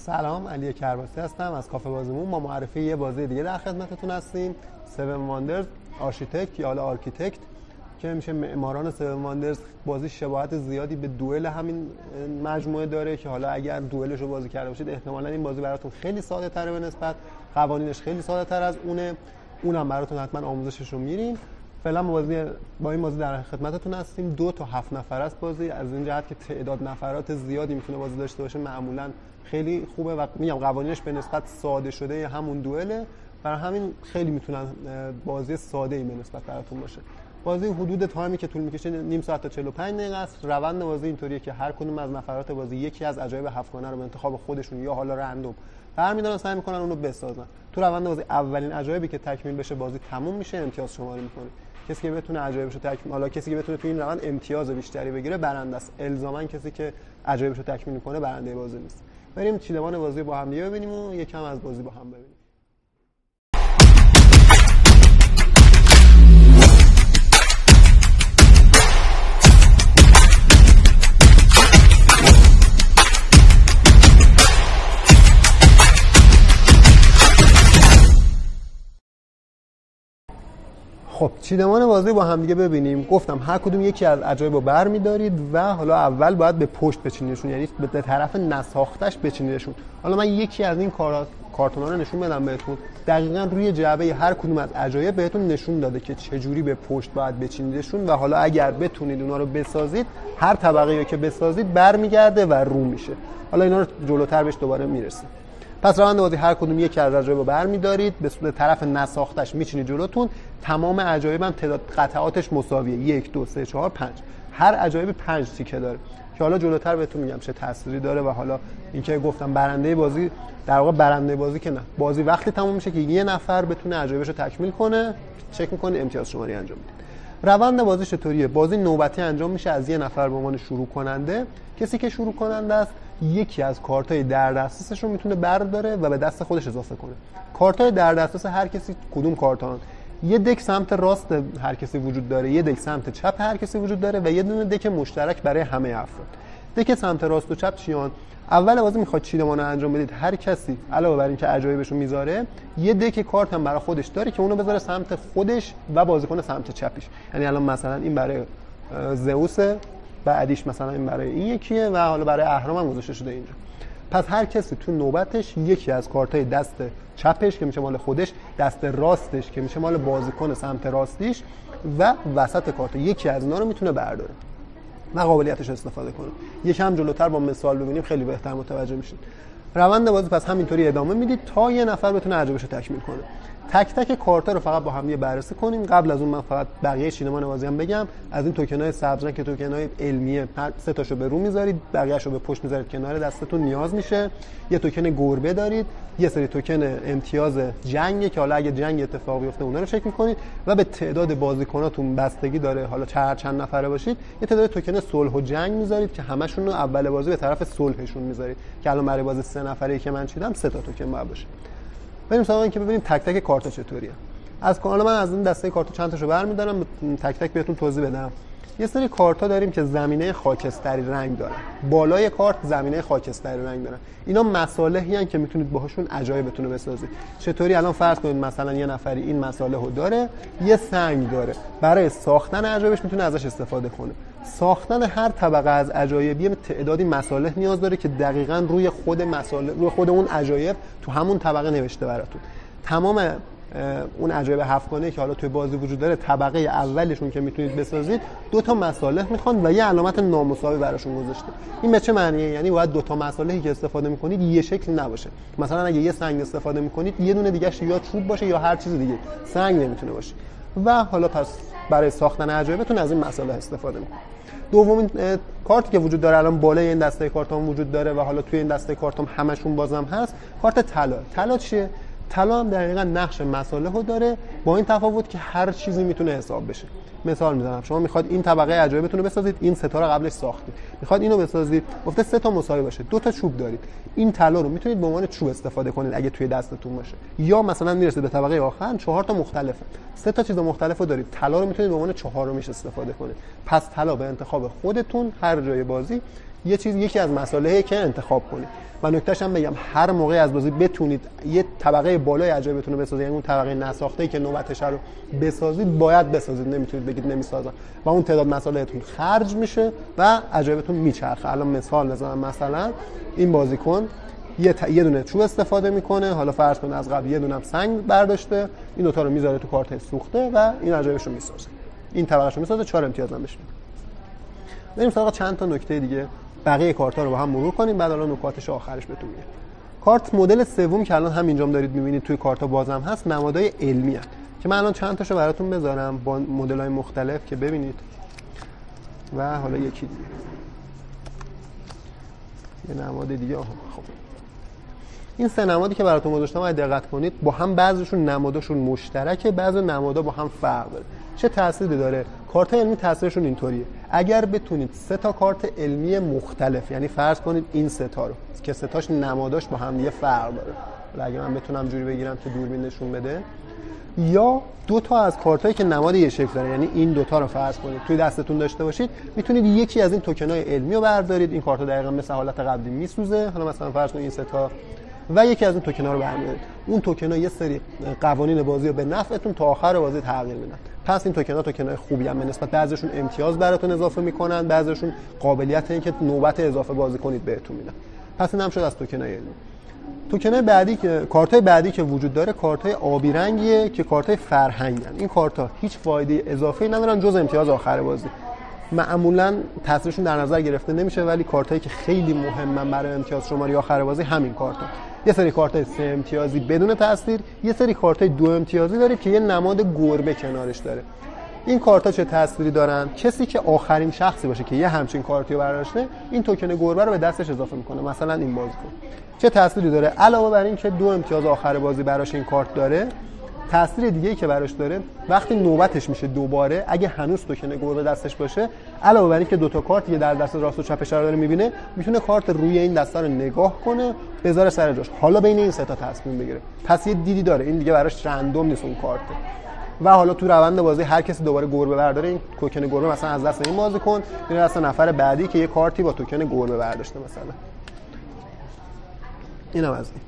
سلام، علی کرباسی هستم از کافه بازیمون. ما معرفی یه بازی دیگه در خدمتتون هستیم. 7 واندرز آرشیتکت یا حالا آرکیتکت که میشه معماران 7 واندرز. بازی شباهت زیادی به دوئل همین مجموعه داره که حالا اگر دوئلش رو بازی کرده باشید احتمالاً این بازی براتون خیلی ساده تره به نسبت قوانینش خیلی ساده تر از اونم براتون حتما آموزشش رو میریم. فعلا با این بازی در خدمتتون هستیم. 2 تا 7 نفر است بازی، از این جهت که تعداد نفرات زیادی میتونه بازی داشته باشه معمولا خیلی خوبه و میگم قوانینش به نسبت ساده شده همون دوئله، برای همین خیلی میتونن بازی ساده‌ای به نسبت براتون باشه. بازی حدود تایمی که طول میکشه نیم ساعت تا 45 دقیقه است. روند بازی اینطوریه که هر کدوم از نفرات بازی یکی از عجایب 7 گانه رو به انتخاب خودشون یا حالا رندوم برمی‌دارن، سعی می‌کنن اونو بسازن. تو روند بازی اولین عجایبی که تکمیل بشه بازی تموم میشه، امتیاز شماری می‌کنه. کسی که بتونه عجایبش رو تکمیل، حالا کسی که بتونه تو این روند امتیاز بیشتری بگیره برنده است. الزاما کسی که عجایبش رو تکمیل می‌کنه برنده بازی نیست. بریم چیدمان بازی با هم دیگه ببینیم و یکم از بازی با هم ببینیم. خب چیدمان بازی با هم دیگه ببینیم. گفتم هر کدوم یکی از عجایب رو برمی‌دارید و حالا اول باید به پشت بچینیدشون، یعنی به طرف نساختش بچینیدشون. حالا من یکی از این کارتونا رو نشون بدم بهتون. دقیقاً روی جعبه هر کدوم از عجایب بهتون نشون داده که چجوری به پشت باید بچینیدشون و حالا اگر بتونید اونا رو بسازید، هر طبقه‌ای که بسازید برمیگرده و رو میشه. حالا اینا رو جلوتر بهش دوباره میرسیم. پس روند بازی هر کدوم یک از عجایب رو برمی‌دارید، به طرف نساختش میچینید جلوتون. تمام عجایب هم تعداد قطعاتش مساویه، 1 2 3 4 5. هر عجایب 5 تیکه داره که حالا جلوتر بهتون میگم چه تأثیری داره. و حالا اینکه گفتم برنده بازی، در واقع برنده بازی که نه، بازی وقتی تموم میشه که یه نفر بتونه عجایبش رو تکمیل کنه، چک می‌کنه امتیاز شماری انجام میده. روند بازی چطوریه؟ بازی نوبتی انجام میشه از یه نفر به عنوان شروع کننده. کسی که شروع کننده است یکی از کارت‌های در دسترسش رو میتونه برداره و به دست خودش اضافه کنه. کارت‌های در دسترس هر کسی کدوم کارت‌هان؟ یه دک سمت راست هر کسی وجود داره، یه دک سمت چپ هر کسی وجود داره و یه دونه دک مشترک برای همه افراد. دک سمت راست و چپ چیان؟ اول بازی میخواد چیدمان انجام بدید، هر کسی علاوه بر اینکه عجایبشو میذاره یه دک کارت هم برای خودش داره که اونو بذاره سمت خودش و بازیکن سمت چپش. یعنی الان مثلا این برای زئوسه، بعدیش مثلا این برای این یکیه و حالا برای اهرام هم گذاشته شده اینجا. پس هر کسی تو نوبتش یکی از کارتای دست چپش که میشه مال خودش، دست راستش که میشه مال بازیکن سمت راستیش و وسط کارت یکی از اینا رو میتونه برداره و قابلیتش استفاده کنه. یکم جلوتر با مثال ببینیم خیلی بهتر متوجه میشید. روند بازی پس همینطوری ادامه میدید تا یه نفر بتونه عجایبش رو تکمیل کنه. تک تک کارتا رو فقط با هم بررسی کنیم. قبل از اون من فقط بقیه چیدمان بازی هم بگم. از این توکن‌های سبزن که توکن‌های علمیه، 3 تاشو به رو میذارید، بقیه‌شو به پشت میذارید کنار دستتون نیاز میشه. یه توکن گربه دارید، یه سری توکن امتیاز جنگه که حالا اگه جنگ اتفاق بیفته اونا رو چک می‌کنید و به تعداد بازیکناتون بستگی داره، حالا چند نفره باشید یه تعداد توکن صلح و جنگ میذارید که همشون رو اول بازی به طرف صلحشون میذارید که الان برای بازی 3 نفره که من چیدم 3 تا توکن باید باشه. بریم سراغ اینکه ببینیم تک تک کارتا چطوریه. از کانال من از این دسته کارتا چند تاشو برمی‌دارم تک تک بهتون توضیح بدم. یه سری کارتا داریم که زمینه خاکستری رنگ دارن. بالای کارت زمینه خاکستری رنگ دارن. اینا مصالحی ان که میتونید باهاشون عجایبتون رو بسازید. چطوری؟ الان فرض کنید مثلا یه نفری این مصالحو داره، یه سنگ داره. برای ساختن عجایبش میتونه ازش استفاده کنه. ساختن هر طبقه از عجایبی تعدادی مصالح نیاز داره که دقیقاً روی خود اون عجایب تو همون طبقه نوشته براتون. تمام اون عجایب 7 گانه که حالا توی بازی وجود داره، طبقه اولشون که میتونید بسازید 2 تا مصالح میخوان و یه علامت نامساوی براشون گذاشته. این به چه معنیه؟ یعنی باید 2 تا مصالحی که استفاده میکنید یه شکل نباشه. مثلا اگه یه سنگ استفاده میکنید یه دونه دیگه‌اش یا چوب باشه یا هر چیز دیگه، سنگ نمیتونه باشه. و حالا پس برای ساختن عجایبتون از این مصالح استفاده میکنید. دومین کارتی که وجود داره الان بالای این دسته کارتام وجود داره و حالا توی این دسته کارتام همشون بازم هست، کارت طلا. طلا چیه؟ طلا هم دقیقاً نقش مصالحو داره، با این تفاوت که هر چیزی میتونه حساب بشه. مثال میزنم، شما میخواد این طبقه عجایبتون رو بسازید، این ستا رو قبلش ساختید، میخواد اینو بسازید، گفته 3 تا مساوی باشه، 2 تا چوب دارید، این طلا رو میتونید به عنوان چوب استفاده کنید اگه توی دستتون باشه. یا مثلا میرسید به طبقه آخر 4 تا مختلفه، 3 تا چیز مختلفو دارید، طلا رو میتونید به عنوان 4میش استفاده کنید. پس طلا به انتخاب خودتون هر جای بازی یکی از مصالحی که انتخاب کنید. و نکتهش هم بگم هر موقع از بازی بتونید یه طبقه بالای عجایبتون رو بسازید، یعنی اون طبقه نساخته‌ای که نوبتش رو بسازید باید بسازید، نمیتونید بگید نمیسازم و اون تعداد مسائلتون خرج میشه و عجایبتون میچرخه. الان مثال بزنم، مثلا این بازیکن یه دونه چوب استفاده میکنه، حالا فرض کن از قبل یه دونه سنگ برداشته، این دوتا رو میذاره تو کارت سوخته و این عجایبش رو میسازه، این طبقه‌ش رو میسازه، 4 امتیاز هم بهش میده. بریم سراغ چند تا نکته دیگه، بقیه کارت‌ها رو با هم مرور کنیم، بعد حالا نکاتش آخرش بهتون میگم. کارت مدل سوم که الان همینجام دارید می‌بینید توی کارت‌ها بازم هست، نمادهای علمی هست که من الان چند تاشو براتون بذارم با مدل‌های مختلف که ببینید و حالا یکی دیگه یه نماد دیگه. خب این سه نمادی که براتون گذاشتم اگه دقت کنید با هم بعضیشون نماداشون مشترکه، بعضی نمادا با هم فرق داره. چه تأثیری داره؟ کارت علمی تأثیرشون اینطوریه، اگر بتونید 3 تا کارت علمی مختلف، یعنی فرض کنید این 3 تا رو که 3 تاش نماداش با هم دیگه فرق داره، حالا اگه من بتونم جوری بگیرم که دوربین نشون بده، یا 2 تا از کارتایی که نماد یه شکل داره، یعنی این 2 تا رو فرض کنید توی دستتون داشته باشید، میتونید یکی از این توکنای علمی رو بردارید، این کارت دقیقاً مثل حالت قبلی میسوزه، حالا مثلا فرض کنید این 3 تا و یکی از اون توکن‌ها رو برمی‌دارید. اون توکن‌ها یه سری قوانین بازی رو به نفعتون تا آخر بازی تغییر میدن. پس این توکن‌های خوبی هم به نسبت بعضیشون امتیاز براتون اضافه میکنن، بعضیشون قابلیت اینکه نوبت اضافه بازی کنید بهتون میدن. پس این هم شد از توکن‌های علمی. توکن‌های بعدی که کارت‌های بعدی که وجود داره کارت‌های آبی رنگیه که کارت‌های فرهنگن. این کارت‌ها هیچ فایده اضافه‌ای ندارن جز امتیاز آخر بازی. معمولاً تاثیرشون در نظر گرفته نمیشه، ولی کارتایی که خیلی مهمن برای امتیاز شماری آخر بازی همین کارتا. یه سری کارتای 3 امتیازی بدون تاثیر، یه سری کارتای 2 امتیازی داره که یه نماد گربه کنارش داره. این کارتا چه تأثیری دارن؟ کسی که آخرین شخصی باشه که یه همچین کارتی رو برداشته، این توکن گربه رو به دستش اضافه میکنه. مثلا این بازیکن چه تأثیری داره؟ علاوه بر این که 2 امتیاز آخر بازی براش این کارت داره، تأثیر دیگه‌ای که براش داره وقتی نوبتش میشه دوباره، اگه هنوز توکن گربه دستش باشه، علاوه بر این که 2 تا کارت یه در دست راست و چپش رو داره میبینه، میتونه کارت روی این دسته رو نگاه کنه، بذاره سر جاش، حالا بین این 3 تا تصمیم بگیره. پس یه دیدی داره، این دیگه براش رندوم نیست اون کارت. و حالا تو روند بازی هر کسی دوباره گربه برداره، این توکن گربه مثلا از دست این بازیکن میره دست نفر بعدی که یه کارتی با توکن گربه برداشته مثلا. اینم از این.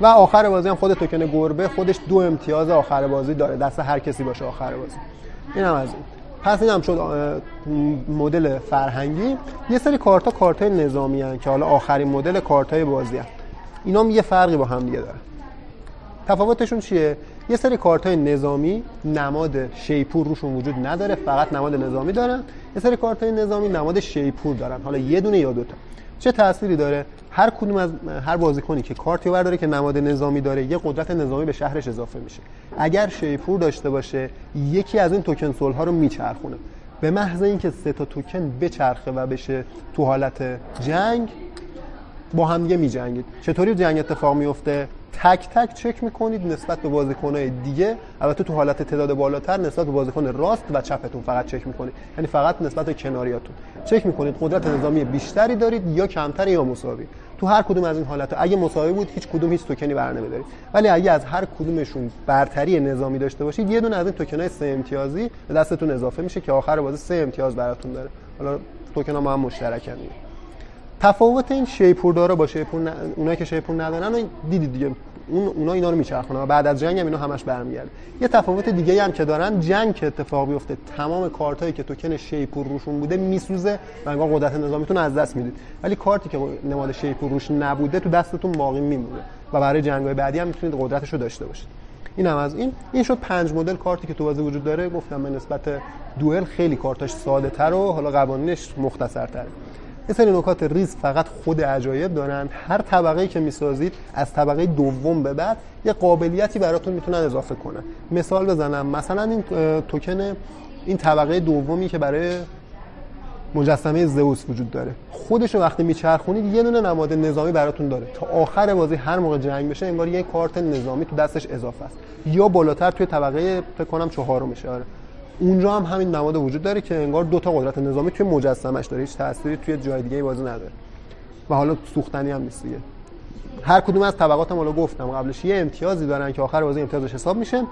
و آخر بازی هم خود توکن گربه خودش 2 امتیاز آخر بازی داره، دست هر کسی باشه آخر بازی. اینم از این. پس این هم شد مدل فرهنگی. یه سری کارت‌های نظامی هستن که حالا آخرین مدل کارت‌های بازی هستن. اینا هم یه فرقی با هم دیگه دارن. تفاوتشون چیه؟ یه سری کارت‌های نظامی نماد شیپور روشون وجود نداره، فقط نماد نظامی دارن. یه سری کارت‌های نظامی نماد شیپور دارن، حالا یه دونه یا 2 تا. چه تأثیری داره؟ هر کدوم از هر بازیکنی که کارتی برداره که نماد نظامی داره، یه قدرت نظامی به شهرش اضافه میشه. اگر شیپور داشته باشه، یکی از این توکن سول‌ها رو میچرخونه. به محض اینکه 3 تا توکن بچرخه و بشه تو حالت جنگ، با هم دیگه میجنگید. چطوری جنگ اتفاق میفته؟ تک تک چک میکنید نسبت به بازیکن‌های دیگه، البته تو حالت تعداد بالاتر نسبت به بازیکن راست و چپتون فقط چک میکنید، یعنی فقط نسبت به کناریاتون چک میکنید قدرت نظامی بیشتری دارید یا کمتر یا مساوی. تو هر کدوم از این حالت‌ها اگه مساوی بود هیچ کدوم هیچ توکنی برنمی‌دارید، ولی اگه از هر کدومشون برتری نظامی داشته باشید، یه دونه از این توکن‌های 3 امتیازی به دستتون اضافه میشه که آخر بازی 3 امتیاز براتون داره. حالا توکن‌ها ما هم مشترکن. تفاوت این شیپور داره با شیپور اونایی که شیپور ندارن دیدید دیگه، اونا اینا رو میچرخونن و بعد از جنگ هم اینا همش برمیگرده. یه تفاوت دیگه هم که دارن، جنگ که اتفاق بیفته تمام کارتایی که توکن شیپور روشون بوده میسوزه و انگار قدرت نظامیتون از دست میدید، ولی کارتی که نماد شیپور روش نبوده تو دستتون باقی میمونه و برای جنگ‌های بعدی هم میتونید قدرتشو داشته باشید. اینم از این شد 5 مدل کارتی که تو بازی وجود داره. گفتم به نسبت دوئل خیلی کارتاش ساده‌تر و حالا قوانینش مختصرتره. یه سری نکات ریز فقط خود عجایب دارن. هر طبقه‌ای که میسازید از طبقه دوم به بعد یه قابلیتی براتون میتونن اضافه کنن. مثال بزنم، مثلا این توکن این طبقه دومی که برای مجسمه زئوس وجود داره، خودش رو وقتی میچرخونید یه دونه نماد نظامی براتون داره. تا آخر بازی هر موقع جنگ بشه انگار یه کارت نظامی تو دستش اضافه است، یا بالاتر توی طبقه فکر کنم 4 میشه. آره اونجا هم همین نماد وجود داره که انگار 2 تا قدرت نظامی توی مجسمه‌اش داره، هیچ تأثیری توی جای دیگه بازی نداره و حالا سوختنی هم نیست دیگه. هر کدوم از طبقات هم حالا گفتم قبلش یه امتیازی دارن که آخر بازی امتیازش حساب میشه.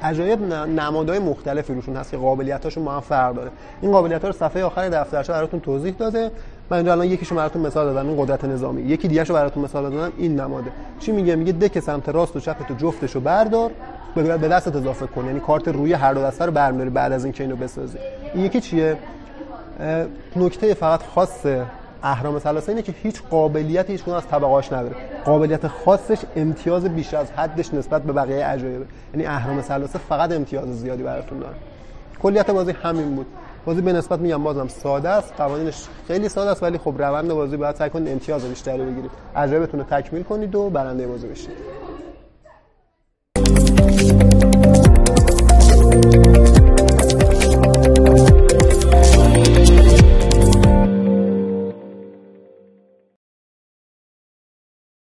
عجایب نمادهای مختلفی روشون هست که قابلیتاشون با هم فرق داره. این قابلیت‌ها رو صفحه آخر دفترچه براتون توضیح داده من اینجا الان یکیشو براتون مثال دادم، این قدرت نظامی. یکی دیگه‌شو براتون مثال دادم، این نماده. چی میگه؟ میگه دک سمت راست و چپ تو جفتشو بردار، به دستت اضافه کن. یعنی کارت روی هر دو دسته رو برمی‌داری بعد از اینکه اینو بسازی. این یکی چیه؟ نکته فقط خاص اهرام ثلاثه اینه که هیچ قابلیتی هیچ کدوم از طبقاش نداره. قابلیت خاصش امتیاز بیش از حدش نسبت به بقیه عجایب. یعنی اهرام ثلاثه فقط امتیاز زیادی براتون داره. کلیت بازی همین بود. بازی به نسبت میگم بازم ساده است، قوانینش خیلی ساده است، ولی خب روند بازی باید سعی کنید امتیاز بیشتری بگیرید، عجایبتون رو تکمیل کنید و برنده بازی بشید.